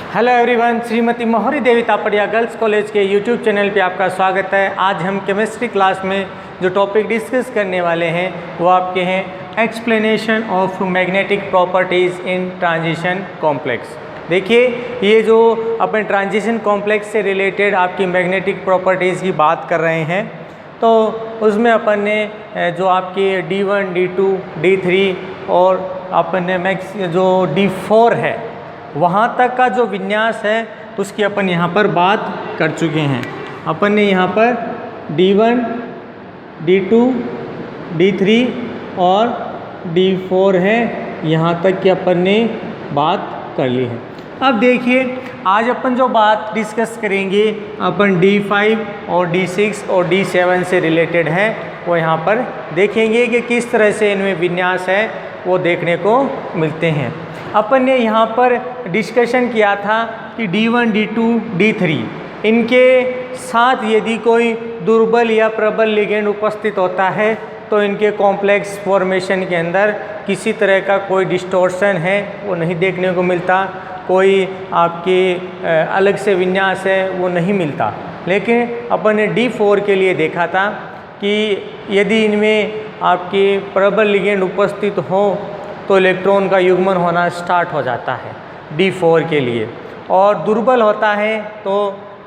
Hello everyone, Shrimati मोहरी देवी Tapadia girls college के YouTube channel पे आपका स्वागत है। आज हम केमिस्ट्री क्लास में जो टॉपिक डिस्कस करने वाले हैं वो आपके हैं explanation of magnetic properties in transition complex. देखिए, ये जो अपन ट्रांजिशन कॉम्प्लेक्स से रिलेटेड आपकी मैग्नेटिक प्रॉपर्टीज़ की बात कर रहे हैं, तो उसमें अपन ने जो आपकी D1, D2, D3 और अपन ने मैक्स जो D4 है वहाँ तक का जो विन्यास है उसकी अपन यहाँ पर बात कर चुके हैं। अपन ने यहाँ पर D1, D2, D3 और D4 है, यहाँ तक की अपन ने बात कर ली है। अब देखिए, आज अपन जो बात डिस्कस करेंगे अपन D5 और D6 और D7 से रिलेटेड है, वो यहाँ पर देखेंगे कि किस तरह से इनमें विन्यास है वो देखने को मिलते हैं। अपन ने यहाँ पर डिस्कशन किया था कि D1, D2, D3 इनके साथ यदि कोई दुर्बल या प्रबल लिगेंड उपस्थित होता है तो इनके कॉम्प्लेक्स फॉर्मेशन के अंदर किसी तरह का कोई डिस्टॉर्शन है वो नहीं देखने को मिलता, कोई आपके अलग से विन्यास है वो नहीं मिलता। लेकिन अपन ने D4 के लिए देखा था कि यदि इनमें आपके प्रबल लिगेंड उपस्थित हो तो इलेक्ट्रॉन का युग्मन होना स्टार्ट हो जाता है D4 के लिए, और दुर्बल होता है तो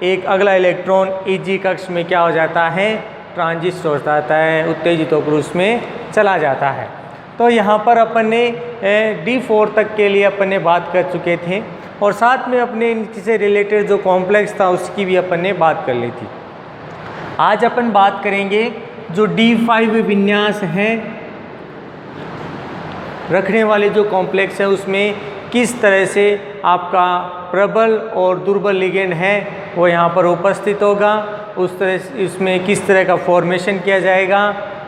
एक अगला इलेक्ट्रॉन Eg कक्ष में क्या हो जाता है, ट्रांजिट हो जाता है, उत्तेजित होकर उसमें चला जाता है। तो यहाँ पर अपन ने D4 तक के लिए अपन ने बात कर चुके थे और साथ में अपने इनसे रिलेटेड जो कॉम्प्लेक्स था उसकी भी अपन ने बात कर ली थी। आज अपन बात करेंगे जो D5 विन्यास है रखने वाले जो कॉम्प्लेक्स है उसमें किस तरह से आपका प्रबल और दुर्बल लिगेंड है वो यहाँ पर उपस्थित होगा, उस तरह से इसमें किस तरह का फॉर्मेशन किया जाएगा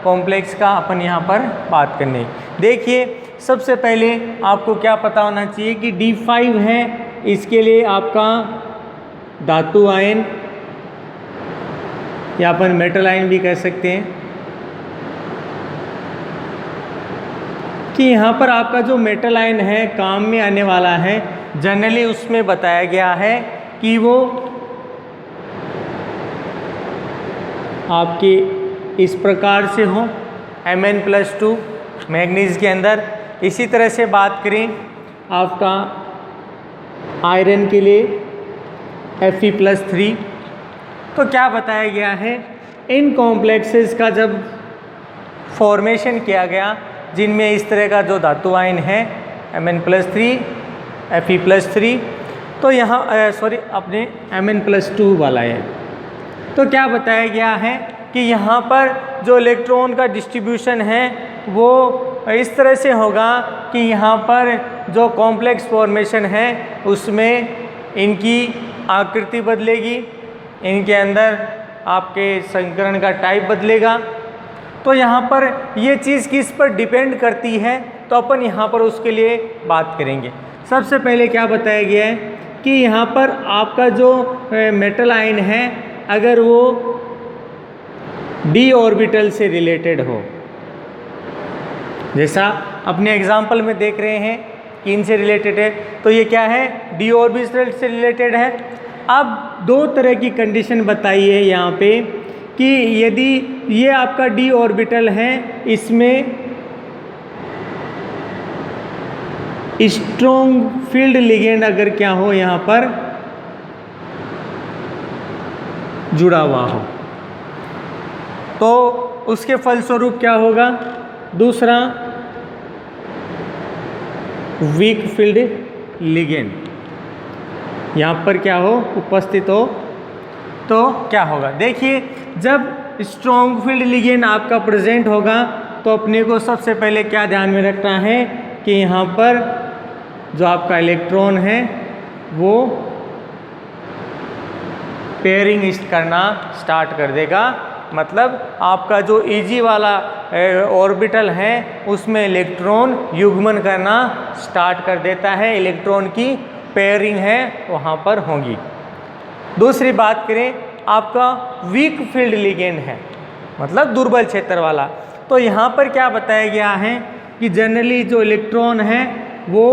कॉम्प्लेक्स का, अपन यहाँ पर बात करने। देखिए, सबसे पहले आपको क्या पता होना चाहिए कि D5 है, इसके लिए आपका धातु आयन या अपन मेटल आयन भी कह सकते हैं कि यहाँ पर आपका जो मेटल आयन है काम में आने वाला है। जनरली उसमें बताया गया है कि वो आपके इस प्रकार से हो, Mn+2 मैग्नीज के अंदर। इसी तरह से बात करें आपका आयरन के लिए Fe+3, तो क्या बताया गया है, इन कॉम्प्लेक्सेस का जब फॉर्मेशन किया गया जिनमें इस तरह का जो धातु आयन है Mn+3, Fe+3, तो यहाँ अपने Mn+2 वाला है, तो क्या बताया गया है कि यहाँ पर जो इलेक्ट्रॉन का डिस्ट्रीब्यूशन है वो इस तरह से होगा कि यहाँ पर जो कॉम्प्लेक्स फॉर्मेशन है उसमें इनकी आकृति बदलेगी, इनके अंदर आपके संकरण का टाइप बदलेगा। तो यहाँ पर ये चीज़ किस पर डिपेंड करती है, तो अपन यहाँ पर उसके लिए बात करेंगे। सबसे पहले क्या बताया गया है कि यहाँ पर आपका जो मेटल आयन है अगर वो d ऑर्बिटल से रिलेटेड हो, जैसा अपने एग्जाम्पल में देख रहे हैं कि इनसे रिलेटेड है, तो ये क्या है, d ऑर्बिटल से रिलेटेड है। अब दो तरह की कंडीशन बताई है यहाँ पे कि यदि ये आपका d ऑर्बिटल है, इसमें स्ट्रॉन्ग फील्ड लिगेंड अगर क्या हो यहाँ पर जुड़ा हुआ हो, तो उसके फलस्वरूप क्या होगा, दूसरा वीक फील्ड लिगेंड यहाँ पर क्या हो, उपस्थित हो, तो क्या होगा। देखिए, जब स्ट्रॉन्ग फील्ड लिगेंड आपका प्रेजेंट होगा तो अपने को सबसे पहले क्या ध्यान में रखना है कि यहाँ पर जो आपका इलेक्ट्रॉन है वो पेयरिंग करना स्टार्ट कर देगा। मतलब आपका जो Eg वाला ऑर्बिटल है उसमें इलेक्ट्रॉन युग्मन करना स्टार्ट कर देता है, इलेक्ट्रॉन की पेयरिंग है वहाँ पर होगी। दूसरी बात करें, आपका वीक फील्ड लिगेंड है, मतलब दुर्बल क्षेत्र वाला, तो यहाँ पर क्या बताया गया है कि जनरली जो इलेक्ट्रॉन है वो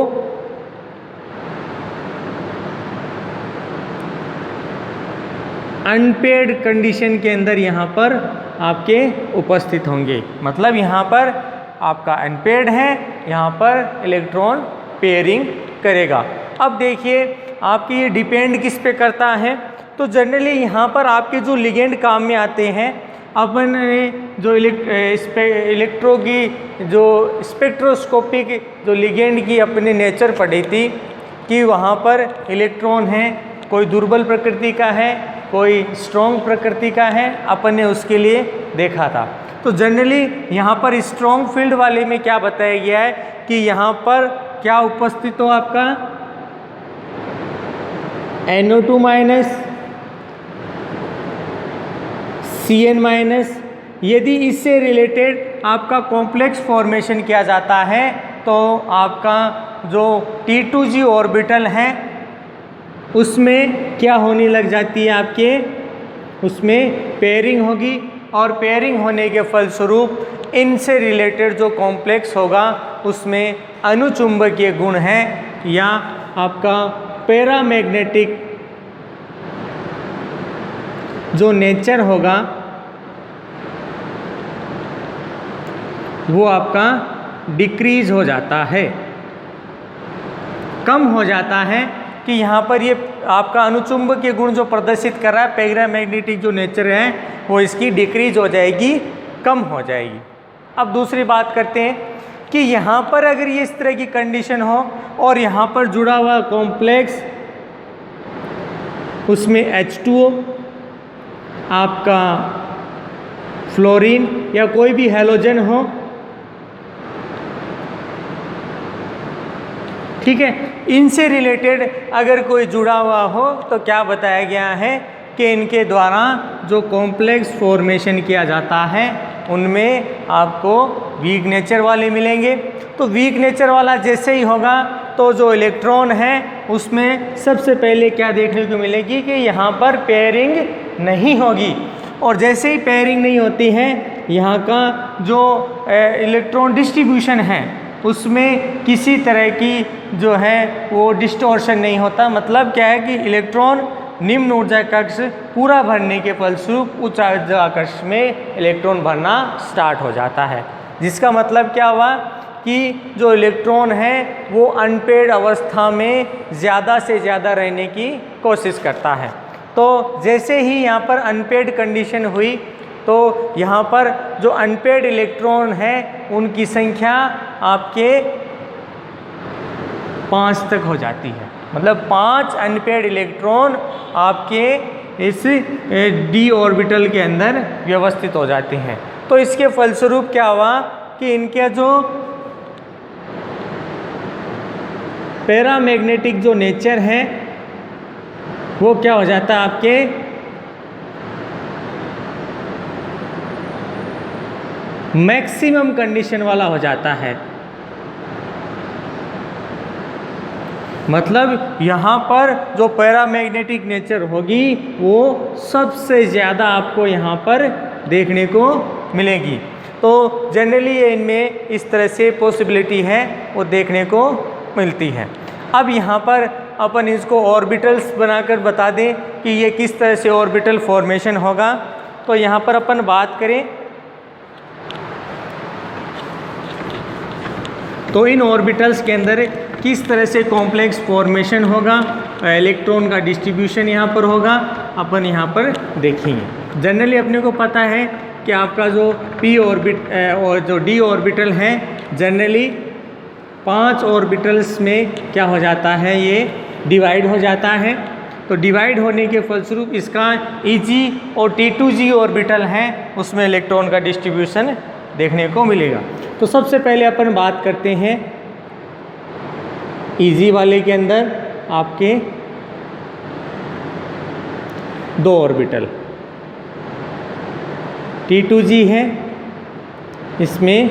अनपेयर्ड कंडीशन के अंदर यहाँ पर आपके उपस्थित होंगे। मतलब यहाँ पर आपका अनपेयर्ड है, यहाँ पर इलेक्ट्रॉन पेयरिंग करेगा। अब देखिए आपकी ये डिपेंड किस पे करता है, तो जनरली यहाँ पर आपके जो लिगेंड काम में आते हैं, अपन ने जो इलेक्ट्रो की जो स्पेक्ट्रोस्कोपिक जो लिगेंड की अपने नेचर पढ़ी थी कि वहाँ पर इलेक्ट्रॉन है, कोई दुर्बल प्रकृति का है, कोई स्ट्रॉन्ग प्रकृति का है, अपन ने उसके लिए देखा था। तो जनरली यहाँ पर स्ट्रॉन्ग फील्ड वाले में क्या बताया गया है कि यहाँ पर क्या उपस्थित हो आपका NO2 माइनस Cn माइनस। यदि इससे रिलेटेड आपका कॉम्प्लेक्स फॉर्मेशन किया जाता है तो आपका जो T2g ऑर्बिटल है उसमें क्या होने लग जाती है, आपके उसमें पेयरिंग होगी, और पेयरिंग होने के फलस्वरूप इनसे रिलेटेड जो कॉम्प्लेक्स होगा उसमें अनुचुंबकीय गुण है या आपका पैरामैग्नेटिक जो नेचर होगा वो आपका डिक्रीज हो जाता है, कम हो जाता है। कि यहाँ पर ये आपका अनुचुंबकीय गुण जो प्रदर्शित कर रहा है, पैरामैग्नेटिक जो नेचर है वो इसकी डिक्रीज हो जाएगी, कम हो जाएगी। अब दूसरी बात करते हैं कि यहाँ पर अगर ये इस तरह की कंडीशन हो और यहाँ पर जुड़ा हुआ कॉम्प्लेक्स उसमें H2O, आपका फ्लोरीन या कोई भी हैलोजन हो, ठीक है, इनसे रिलेटेड अगर कोई जुड़ा हुआ हो तो क्या बताया गया है कि इनके द्वारा जो कॉम्प्लेक्स फॉर्मेशन किया जाता है उनमें आपको वीक नेचर वाले मिलेंगे। तो वीक नेचर वाला जैसे ही होगा तो जो इलेक्ट्रॉन है उसमें सबसे पहले क्या देखने को मिलेगी कि यहाँ पर पेयरिंग नहीं होगी, और जैसे ही पेयरिंग नहीं होती है यहाँ का जो इलेक्ट्रॉन डिस्ट्रीब्यूशन है उसमें किसी तरह की जो है वो डिस्टॉर्शन नहीं होता। मतलब क्या है कि इलेक्ट्रॉन निम्न ऊर्जा कक्ष पूरा भरने के फलस्वरूप उच्च ऊर्जा कक्ष में इलेक्ट्रॉन भरना स्टार्ट हो जाता है, जिसका मतलब क्या हुआ कि जो इलेक्ट्रॉन है वो अनपेयर्ड अवस्था में ज़्यादा से ज़्यादा रहने की कोशिश करता है। तो जैसे ही यहाँ पर अनपेयर्ड कंडीशन हुई तो यहाँ पर जो अनपेयर्ड इलेक्ट्रॉन है उनकी संख्या आपके 5 तक हो जाती है। मतलब 5 अनपेयर्ड इलेक्ट्रॉन आपके इस d ऑर्बिटल के अंदर व्यवस्थित हो जाते हैं। तो इसके फलस्वरूप क्या हुआ कि इनके जो पैरामैग्नेटिक जो नेचर है वो क्या हो जाता है, आपके मैक्सिमम कंडीशन वाला हो जाता है। मतलब यहाँ पर जो पैरामैग्नेटिक नेचर होगी वो सबसे ज़्यादा आपको यहाँ पर देखने को मिलेगी। तो जनरली इनमें इस तरह से पॉसिबिलिटी है वो देखने को मिलती है। अब यहाँ पर अपन इसको ऑर्बिटल्स बनाकर बता दें कि ये किस तरह से ऑर्बिटल फॉर्मेशन होगा। तो यहाँ पर अपन बात करें तो इन ऑर्बिटल्स के अंदर किस तरह से कॉम्प्लेक्स फॉर्मेशन होगा, इलेक्ट्रॉन का डिस्ट्रीब्यूशन यहाँ पर होगा, अपन यहाँ पर देखेंगे। जनरली अपने को पता है कि आपका जो p ऑर्बिट और जो d ऑर्बिटल है जनरली 5 ऑर्बिटल्स में क्या हो जाता है, ये डिवाइड हो जाता है। तो डिवाइड होने के फलस्वरूप इसका Eg और T2g ऑर्बिटल है उसमें इलेक्ट्रॉन का डिस्ट्रीब्यूशन देखने को मिलेगा। तो सबसे पहले अपन बात करते हैं Eg वाले के अंदर आपके 2 ऑर्बिटल T2g है। इसमें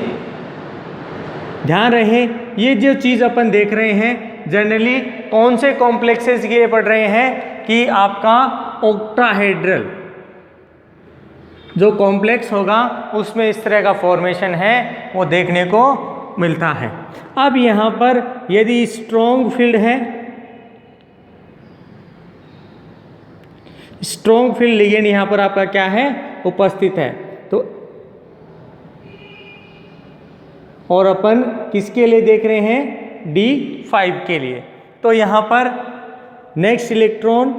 ध्यान रहे ये जो चीज़ अपन देख रहे हैं जनरली कौन से कॉम्प्लेक्सेस के लिए पढ़ रहे हैं कि आपका ऑक्टाहेड्रल जो कॉम्प्लेक्स होगा उसमें इस तरह का फॉर्मेशन है वो देखने को मिलता है। अब यहाँ पर यदि स्ट्रॉन्ग फील्ड है स्ट्रॉन्ग फील्ड लिगेंड यहाँ पर आपका क्या है, उपस्थित है। तो और अपन किसके लिए देख रहे हैं, D5 के लिए। तो यहाँ पर नेक्स्ट इलेक्ट्रॉन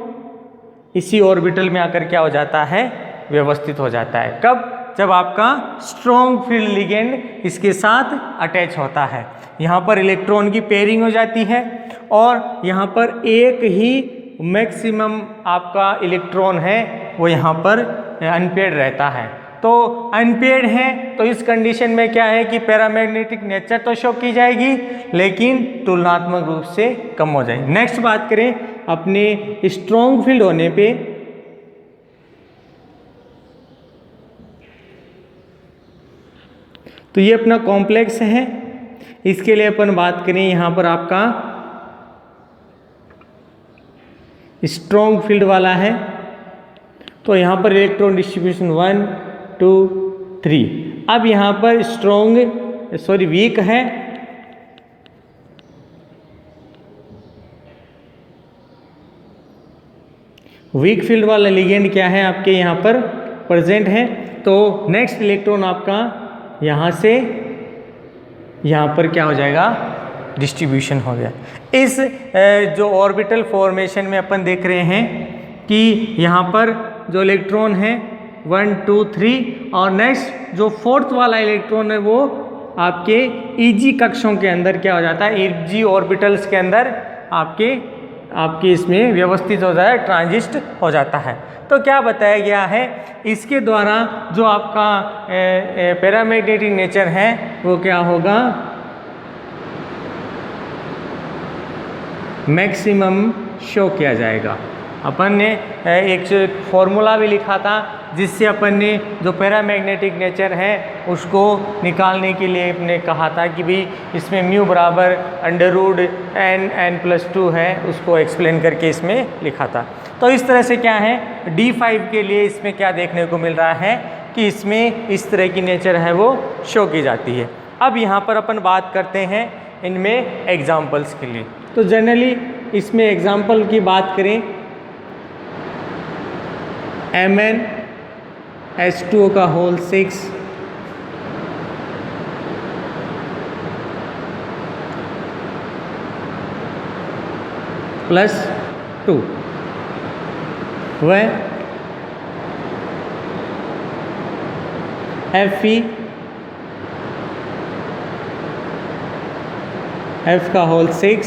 इसी ऑर्बिटल में आकर क्या हो जाता है, व्यवस्थित हो जाता है। कब, जब आपका स्ट्रॉन्ग फील्ड लिगेंड इसके साथ अटैच होता है। यहाँ पर इलेक्ट्रॉन की पेयरिंग हो जाती है और यहाँ पर एक ही मैक्सिमम आपका इलेक्ट्रॉन है वो यहाँ पर अनपेयर्ड रहता है। तो अनपेयर्ड है तो इस कंडीशन में क्या है कि पैरामैग्नेटिक नेचर तो शो की जाएगी लेकिन तुलनात्मक रूप से कम हो जाएगी। नेक्स्ट बात करें अपने स्ट्रॉन्ग फील्ड होने पे, तो ये अपना कॉम्प्लेक्स है। इसके लिए अपन बात करें यहाँ पर आपका स्ट्रॉन्ग फील्ड वाला है, तो यहाँ पर इलेक्ट्रॉन डिस्ट्रीब्यूशन 1 2 3। अब यहाँ पर वीक है, वीक फील्ड वाला लिगेंड क्या है आपके यहाँ पर प्रेजेंट है। तो नेक्स्ट इलेक्ट्रॉन आपका यहाँ से यहाँ पर क्या हो जाएगा, डिस्ट्रीब्यूशन हो गया। इस जो ऑर्बिटल फॉर्मेशन में अपन देख रहे हैं कि यहाँ पर जो इलेक्ट्रॉन है 1 2 3 और नेक्स्ट जो फोर्थ वाला इलेक्ट्रॉन है वो आपके ईजी कक्षों के अंदर क्या हो जाता है, ईजी ऑर्बिटल्स के अंदर आपके इसमें व्यवस्थित हो जाता है, ट्रांजिस्ट हो जाता है। तो क्या बताया गया है, इसके द्वारा जो आपका पैरामैग्नेटिक नेचर है वो क्या होगा, मैक्सिमम शो किया जाएगा। अपन ने एक फॉर्मूला भी लिखा था जिससे अपन ने जो पैरामैग्नेटिक नेचर है उसको निकालने के लिए अपने कहा था कि भाई इसमें म्यू बराबर √n+2 है, उसको एक्सप्लेन करके इसमें लिखा था। तो इस तरह से क्या है, D5 के लिए इसमें क्या देखने को मिल रहा है कि इसमें इस तरह की नेचर है वो शो की जाती है। अब यहाँ पर अपन बात करते हैं इनमें एग्जाम्पल्स के लिए। तो जनरली इसमें एग्जाम्पल की बात करें, MnH2O का होल 6 +2 वह F का होल 6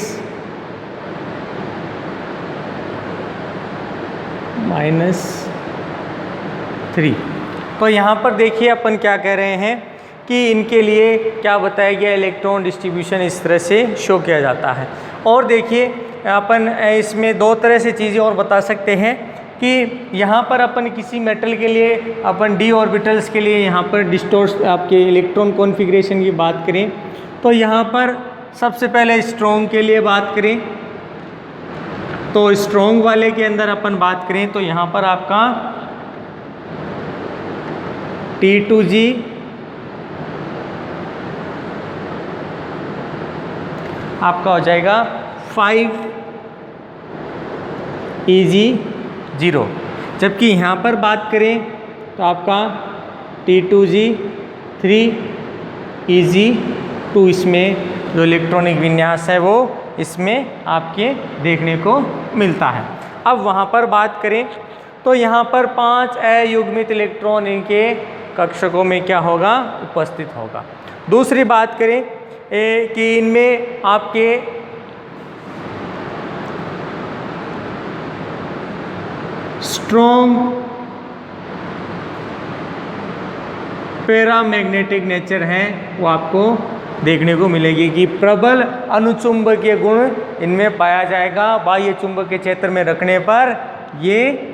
-3। तो यहाँ पर देखिए अपन क्या कह रहे हैं कि इनके लिए क्या बताया गया, इलेक्ट्रॉन डिस्ट्रीब्यूशन इस तरह से शो किया जाता है। और देखिए अपन इसमें दो तरह से चीज़ें और बता सकते हैं कि यहाँ पर अपन किसी मेटल के लिए अपन d ऑर्बिटल्स के लिए यहाँ पर डिस्टोर्स आपके इलेक्ट्रॉन कॉन्फ़िगरेशन की बात करें तो यहाँ पर सबसे पहले स्ट्रॉन्ग के लिए बात करें तो स्ट्रॉन्ग वाले के अंदर अपन बात करें तो यहाँ पर आपका T2G आपका हो जाएगा 5Eg0, जबकि यहाँ पर बात करें तो आपका T2G 3Eg2, इसमें जो इलेक्ट्रॉनिक विन्यास है वो इसमें आपके देखने को मिलता है। अब वहाँ पर बात करें तो यहाँ पर 5 अयुग्मित इलेक्ट्रॉन इनके कक्षकों में क्या होगा, उपस्थित होगा। दूसरी बात करें कि इनमें आपके स्ट्रॉन्ग पैरामैग्नेटिक नेचर है वो आपको देखने को मिलेगी कि प्रबल अनुचुंबकीय गुण इनमें पाया जाएगा। बाह्य चुंबकीय क्षेत्र में रखने पर ये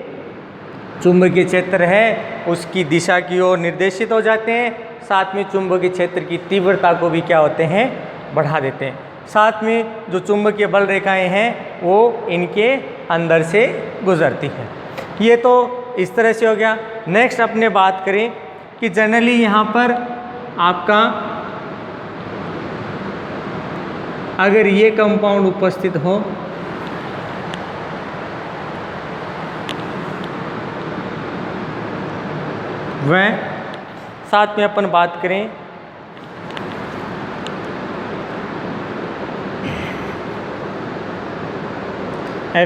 चुंबकीय क्षेत्र है उसकी दिशा की ओर निर्देशित हो जाते हैं, साथ में चुंबकीय क्षेत्र की तीव्रता को भी क्या होते हैं, बढ़ा देते हैं। साथ में जो चुंबकीय बल रेखाएं हैं वो इनके अंदर से गुजरती हैं। ये तो इस तरह से हो गया। नेक्स्ट अपने बात करें कि जनरली यहाँ पर आपका अगर ये कंपाउंड उपस्थित हो वह साथ में अपन बात करें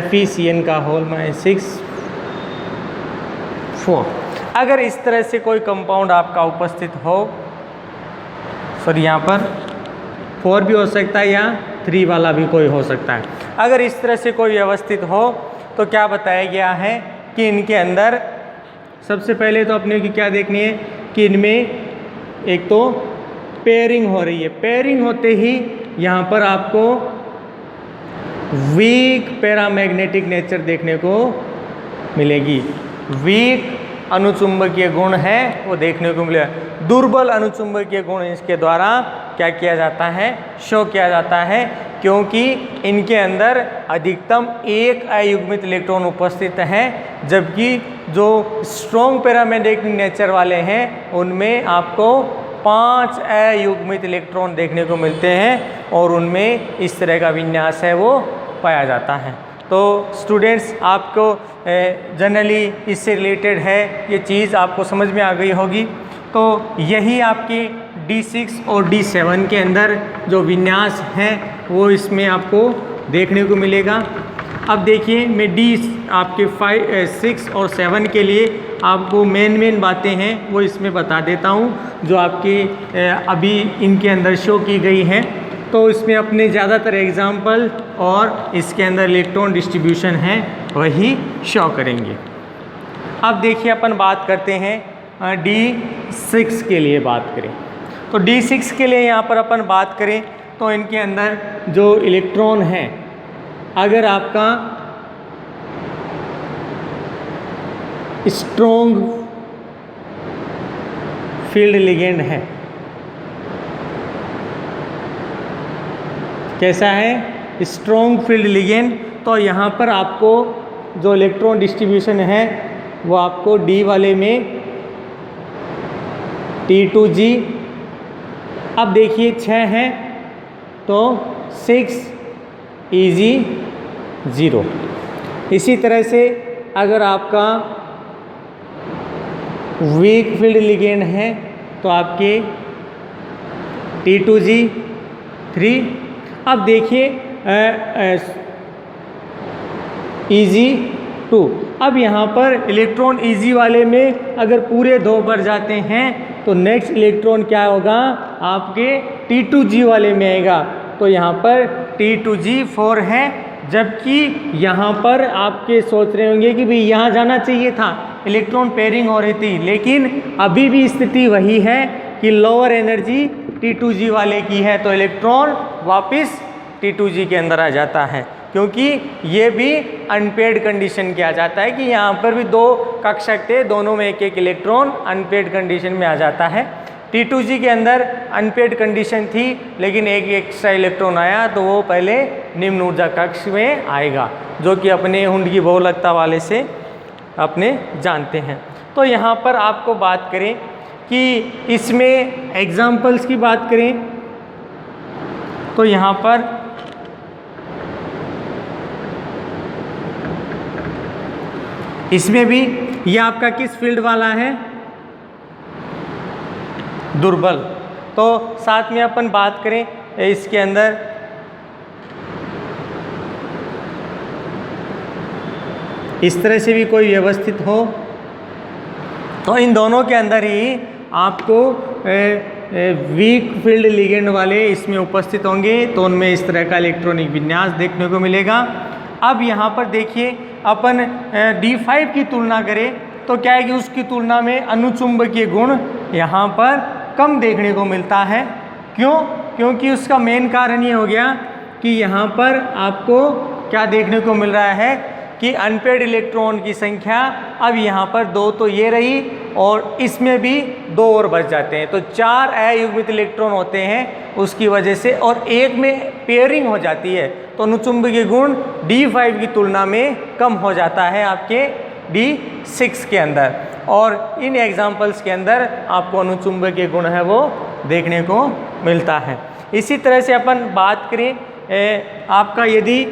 FeCN का होल -6 अगर इस तरह से कोई कंपाउंड आपका उपस्थित हो, सॉरी यहाँ पर 4 भी हो सकता है या 3 वाला भी कोई हो सकता है। अगर इस तरह से कोई व्यवस्थित हो तो क्या बताया गया है कि इनके अंदर सबसे पहले तो अपने की क्या देखनी है कि इनमें एक तो पेयरिंग हो रही है। पेयरिंग होते ही यहाँ पर आपको वीक पैरामैग्नेटिक नेचर देखने को मिलेगी। वीक अनुचुंबकीय गुण है वो देखने को मिलेगा। दुर्बल अनुचुंबकीय गुण इसके द्वारा क्या किया जाता है, शो किया जाता है, क्योंकि इनके अंदर अधिकतम एक अयुग्मित इलेक्ट्रॉन उपस्थित है, जबकि जो स्ट्रॉन्ग पैरामैग्नेटिक नेचर वाले हैं उनमें आपको 5 अयुग्मित इलेक्ट्रॉन देखने को मिलते हैं और उनमें इस तरह का विन्यास है वो पाया जाता है। तो स्टूडेंट्स आपको जनरली इससे रिलेटेड है ये चीज़ आपको समझ में आ गई होगी। तो यही आपके D6 और D7 के अंदर जो विन्यास है वो इसमें आपको देखने को मिलेगा। अब देखिए मैं आपके 5, 6 और 7 के लिए आपको मेन बातें हैं वो इसमें बता देता हूँ जो आपके अभी इनके अंदर शो की गई हैं। तो इसमें अपने ज़्यादातर एग्जाम्पल और इसके अंदर इलेक्ट्रॉन डिस्ट्रीब्यूशन है वही शो करेंगे। अब देखिए अपन बात करते हैं D6 के लिए बात करें तो D6 के लिए यहाँ पर अपन बात करें तो इनके अंदर जो इलेक्ट्रॉन है, अगर आपका स्ट्रॉन्ग फील्ड लिगेंड है, कैसा है स्ट्रॉन्ग फील्ड लिगेंड, तो यहाँ पर आपको जो इलेक्ट्रॉन डिस्ट्रीब्यूशन है वो आपको D वाले में T2G। अब देखिए 6 हैं तो 6 Eg0। इसी तरह से अगर आपका वीक फील्ड लिगेंड है तो आपके T2G3। अब देखिए Eg2। अब यहाँ पर इलेक्ट्रॉन Eg वाले में अगर पूरे 2 बढ़ जाते हैं तो नेक्स्ट इलेक्ट्रॉन क्या होगा आपके T2G वाले में आएगा। तो यहाँ पर T2G4 है, जबकि यहाँ पर आपके सोच रहे होंगे कि भाई यहाँ जाना चाहिए था, इलेक्ट्रॉन पेयरिंग हो रही थी, लेकिन अभी भी स्थिति वही है कि लोअर एनर्जी T2G वाले की है तो इलेक्ट्रॉन वापस T2G के अंदर आ जाता है, क्योंकि ये भी अनपेड कंडीशन किया जाता है कि यहाँ पर भी 2 कक्षक थे, दोनों में एक इलेक्ट्रॉन अनपेड कंडीशन में आ जाता है। T2G के अंदर अनपेड कंडीशन थी लेकिन एक एक्स्ट्रा इलेक्ट्रॉन आया तो वो पहले निम्न ऊर्जा कक्ष में आएगा, जो कि अपने हुंड की बहुलकता वाले से अपने जानते हैं। तो यहाँ पर आपको बात करें कि इसमें एग्जाम्पल्स की बात करें तो यहाँ पर इसमें भी ये आपका किस फील्ड वाला है, दुर्बल। तो साथ में अपन बात करें इसके अंदर इस तरह से भी कोई व्यवस्थित हो तो इन दोनों के अंदर ही आपको वीक फील्ड लिगेंड वाले इसमें उपस्थित होंगे, तो उनमें इस तरह का इलेक्ट्रॉनिक विन्यास देखने को मिलेगा। अब यहाँ पर देखिए अपन D5 की तुलना करें तो क्या है कि उसकी तुलना में अनुचुंबकीय गुण यहाँ पर कम देखने को मिलता है। क्यों? क्योंकि उसका मेन कारण ये हो गया कि यहाँ पर आपको क्या देखने को मिल रहा है कि अनपेड इलेक्ट्रॉन की संख्या अब यहाँ पर 2 तो ये रही और इसमें भी 2 और बच जाते हैं, तो 4 अयुग्मित इलेक्ट्रॉन होते हैं उसकी वजह से, और एक में पेयरिंग हो जाती है तो अनुचुंबकीय गुण D5 की तुलना में कम हो जाता है आपके D6 के अंदर, और इन एग्जाम्पल्स के अंदर आपको अनुचुंबकीय गुण है वो देखने को मिलता है। इसी तरह से अपन बात करें आपका यदि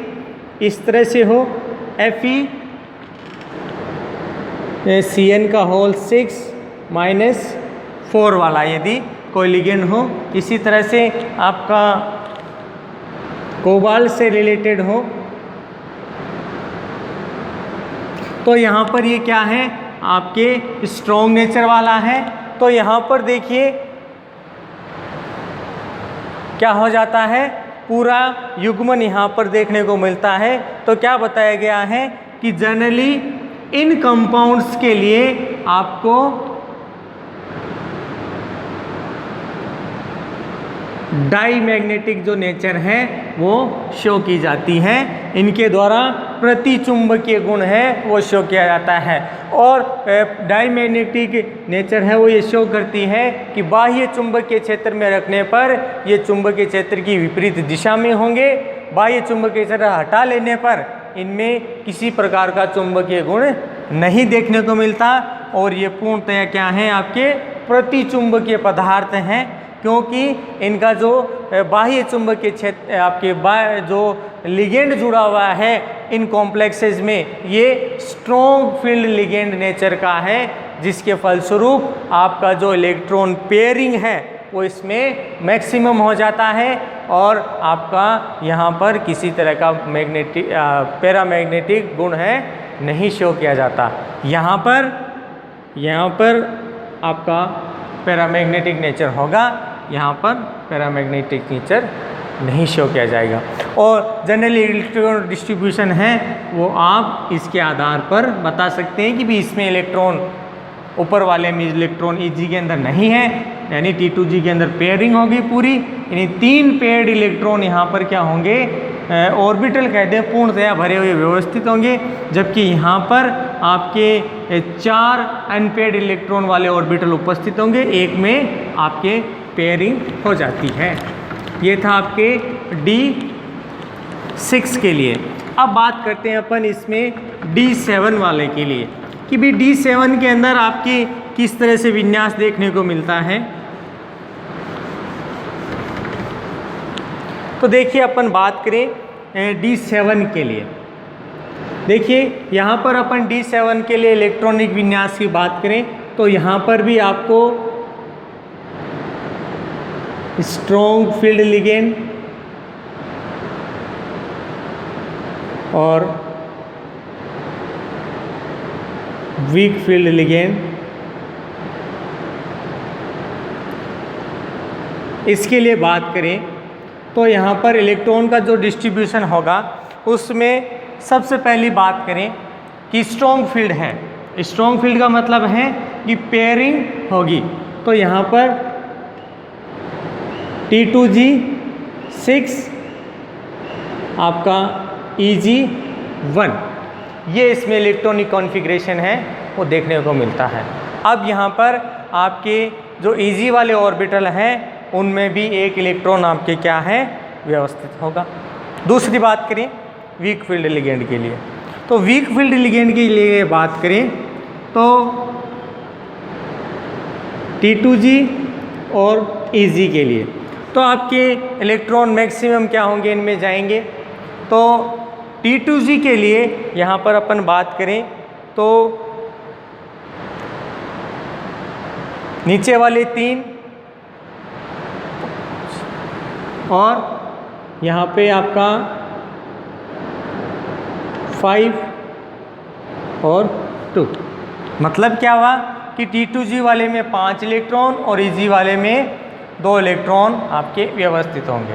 इस तरह से हो FeCN का होल 6 -4 वाला यदि कोई लिगेंड हो। इसी तरह से आपका कोबाल्ट से रिलेटेड हो तो यहाँ पर ये क्या है, आपके स्ट्रॉन्ग नेचर वाला है। तो यहाँ पर देखिए क्या हो जाता है, पूरा युग्मन यहाँ पर देखने को मिलता है। तो क्या बताया गया है कि जनरली इन कंपाउंड्स के लिए आपको डाई मैग्नेटिक जो नेचर है वो शो की जाती है, इनके द्वारा प्रति चुंबकीय गुण है वो शो किया जाता है। और डाई मैग्नेटिक नेचर है वो ये शो करती है कि बाह्य चुंबकीय क्षेत्र में रखने पर ये चुंबकीय क्षेत्र की विपरीत दिशा में होंगे, बाह्य चुंबकीय क्षेत्र हटा लेने पर इनमें किसी प्रकार का चुंबकीय गुण नहीं देखने को मिलता। और ये पूर्णतया क्या है, आपके प्रति चुंबकीय पदार्थ हैं, क्योंकि इनका जो बाह्य चुंबकीय क्षेत्र आपके जो लिगेंड जुड़ा हुआ है इन कॉम्प्लेक्सेस में, ये स्ट्रॉन्ग फील्ड लिगेंड नेचर का है, जिसके फलस्वरूप आपका जो इलेक्ट्रॉन पेयरिंग है वो इसमें मैक्सिमम हो जाता है और आपका यहाँ पर किसी तरह का मैग्नेटिक पैरामैग्नेटिक गुण है नहीं शो किया जाता। यहाँ पर आपका पैरामैग्नेटिक नेचर होगा, यहाँ पर पैरामैग्नेटिक नेचर नहीं शो किया जाएगा। और जनरली इलेक्ट्रॉन डिस्ट्रीब्यूशन है वो आप इसके आधार पर बता सकते हैं कि भी इसमें इलेक्ट्रॉन ऊपर वाले में इलेक्ट्रॉन Eg के अंदर नहीं है, यानी T2G के अंदर पेयरिंग होगी पूरी, यानी 3 पेयर्ड इलेक्ट्रॉन यहाँ पर क्या होंगे, ऑर्बिटल कहते हैं, पूर्णतया भरे हुए व्यवस्थित होंगे। जबकि यहाँ पर आपके 4 अनपेयर्ड इलेक्ट्रॉन वाले ऑर्बिटल उपस्थित होंगे, एक में आपके पेयरिंग हो जाती है। ये था आपके D6 के लिए। अब बात करते हैं अपन इसमें D7 वाले के लिए कि भी D7 के अंदर आपकी किस तरह से विन्यास देखने को मिलता है। तो देखिए अपन बात करें D7 के लिए, देखिए यहाँ पर अपन D7 के लिए इलेक्ट्रॉनिक विन्यास की बात करें तो यहाँ पर भी आपको स्ट्रॉन्ग फील्ड लिगेंड और वीक फील्ड लिगेंड, इसके लिए बात करें तो यहाँ पर इलेक्ट्रॉन का जो डिस्ट्रीब्यूशन होगा उसमें सबसे पहली बात करें कि स्ट्रॉन्ग फील्ड है। स्ट्रॉन्ग फील्ड का मतलब है कि पेयरिंग होगी, तो यहाँ पर T2G6 आपका Eg1, ये इसमें इलेक्ट्रॉनिक कॉन्फ़िगरेशन है वो देखने को मिलता है। अब यहाँ पर आपके जो Eg वाले ऑर्बिटल हैं उनमें भी एक इलेक्ट्रॉन आपके क्या है व्यवस्थित होगा। दूसरी बात करें वीक फील्ड लिगेंड के लिए, तो वीक फील्ड लिगेंड के लिए बात करें तो T2G और Eg के लिए तो आपके इलेक्ट्रॉन मैक्सिमम क्या होंगे, इनमें जाएंगे। तो T2G के लिए यहाँ पर अपन बात करें तो नीचे वाले 3 और यहाँ पे आपका 5 और 2, मतलब क्या हुआ कि T2G वाले में 5 इलेक्ट्रॉन और Eg वाले में 2 इलेक्ट्रॉन आपके व्यवस्थित होंगे।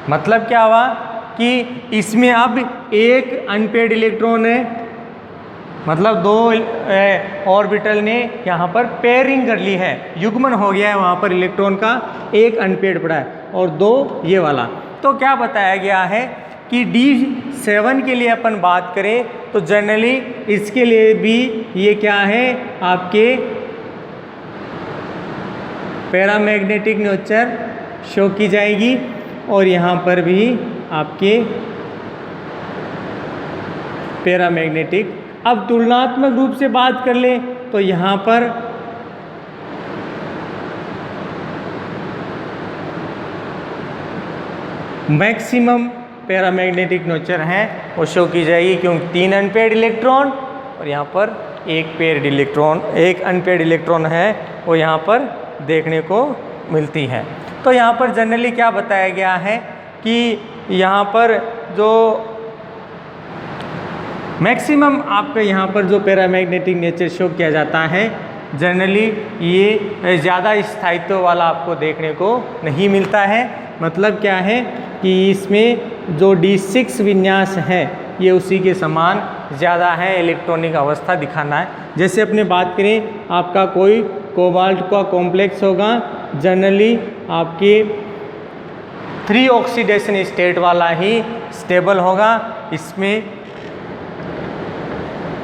मतलब क्या हुआ कि इसमें अब एक अनपेयर्ड इलेक्ट्रॉन है, मतलब 2 ऑर्बिटल ने यहाँ पर पेयरिंग कर ली है, युग्मन हो गया है वहाँ पर इलेक्ट्रॉन का, एक अनपेयर्ड पड़ा है और 2 ये वाला। तो क्या बताया गया है कि D7 के लिए अपन बात करें तो जनरली इसके लिए भी ये क्या है आपके पैरामैग्नेटिक नेचर शो की जाएगी और यहाँ पर भी आपके पैरामैग्नेटिक। अब तुलनात्मक रूप से बात कर लें तो यहाँ पर मैक्सिमम पैरामैग्नेटिक नेचर है वो शो की जाएगी, क्योंकि 3 अनपेयर्ड इलेक्ट्रॉन और यहाँ पर एक पेयर्ड इलेक्ट्रॉन, एक अनपेयर्ड इलेक्ट्रॉन है वो यहाँ पर देखने को मिलती है। तो यहाँ पर जनरली क्या बताया गया है कि यहाँ पर जो मैक्सिमम आपके यहाँ पर जो पैरामैग्नेटिक नेचर शो किया जाता है, जनरली ये ज़्यादा स्थायित्व वाला आपको देखने को नहीं मिलता है। मतलब क्या है कि इसमें जो D6 विन्यास है ये उसी के समान ज़्यादा है इलेक्ट्रॉनिक अवस्था दिखाना है। जैसे अपने बात करें, आपका कोई कोबाल्ट का कॉम्प्लेक्स होगा, जनरली आपके 3 ऑक्सीडेशन स्टेट वाला ही स्टेबल होगा। इसमें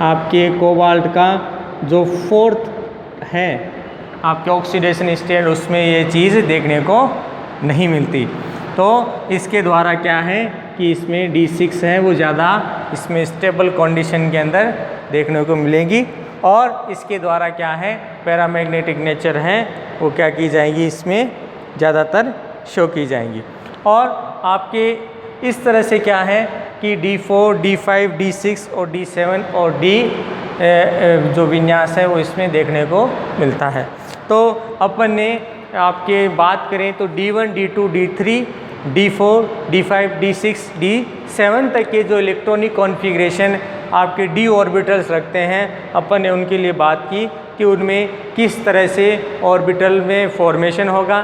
आपके कोबाल्ट का जो 4th है आपके ऑक्सीडेशन स्टेट, उसमें ये चीज़ देखने को नहीं मिलती। तो इसके द्वारा क्या है कि इसमें D6 है वो ज़्यादा इसमें स्टेबल कंडीशन के अंदर देखने को मिलेगी। और इसके द्वारा क्या है, पैरामैग्नेटिक नेचर है वो क्या की जाएगी, इसमें ज़्यादातर शो की जाएंगी। और आपके इस तरह से क्या है कि D4, D5, D6 और D7 और D जो विन्यास है वो इसमें देखने को मिलता है। तो अपन ने आपके बात करें तो D1, D2, D3, D4, D5, D6, D7 तक के जो इलेक्ट्रॉनिक कॉन्फ़िगरेशन आपके d ऑर्बिटल्स रखते हैं, अपन ने उनके लिए बात की कि उनमें किस तरह से ऑर्बिटल में फॉर्मेशन होगा,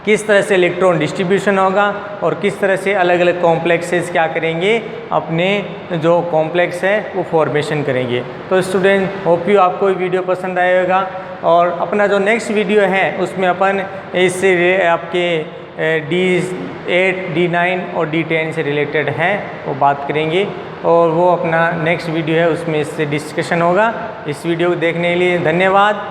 किस तरह से इलेक्ट्रॉन डिस्ट्रीब्यूशन होगा और किस तरह से अलग अलग कॉम्प्लेक्सेस क्या करेंगे, अपने जो कॉम्प्लेक्स है वो फॉर्मेशन करेंगे। तो स्टूडेंट, होप यू आपको ये वीडियो पसंद आएगा। और अपना जो नेक्स्ट वीडियो है उसमें अपन इससे आपके D8, D9 और D10 से रिलेटेड है वो बात करेंगे, और वो अपना नेक्स्ट वीडियो है उसमें इससे डिस्कशन होगा। इस वीडियो को देखने के लिए धन्यवाद।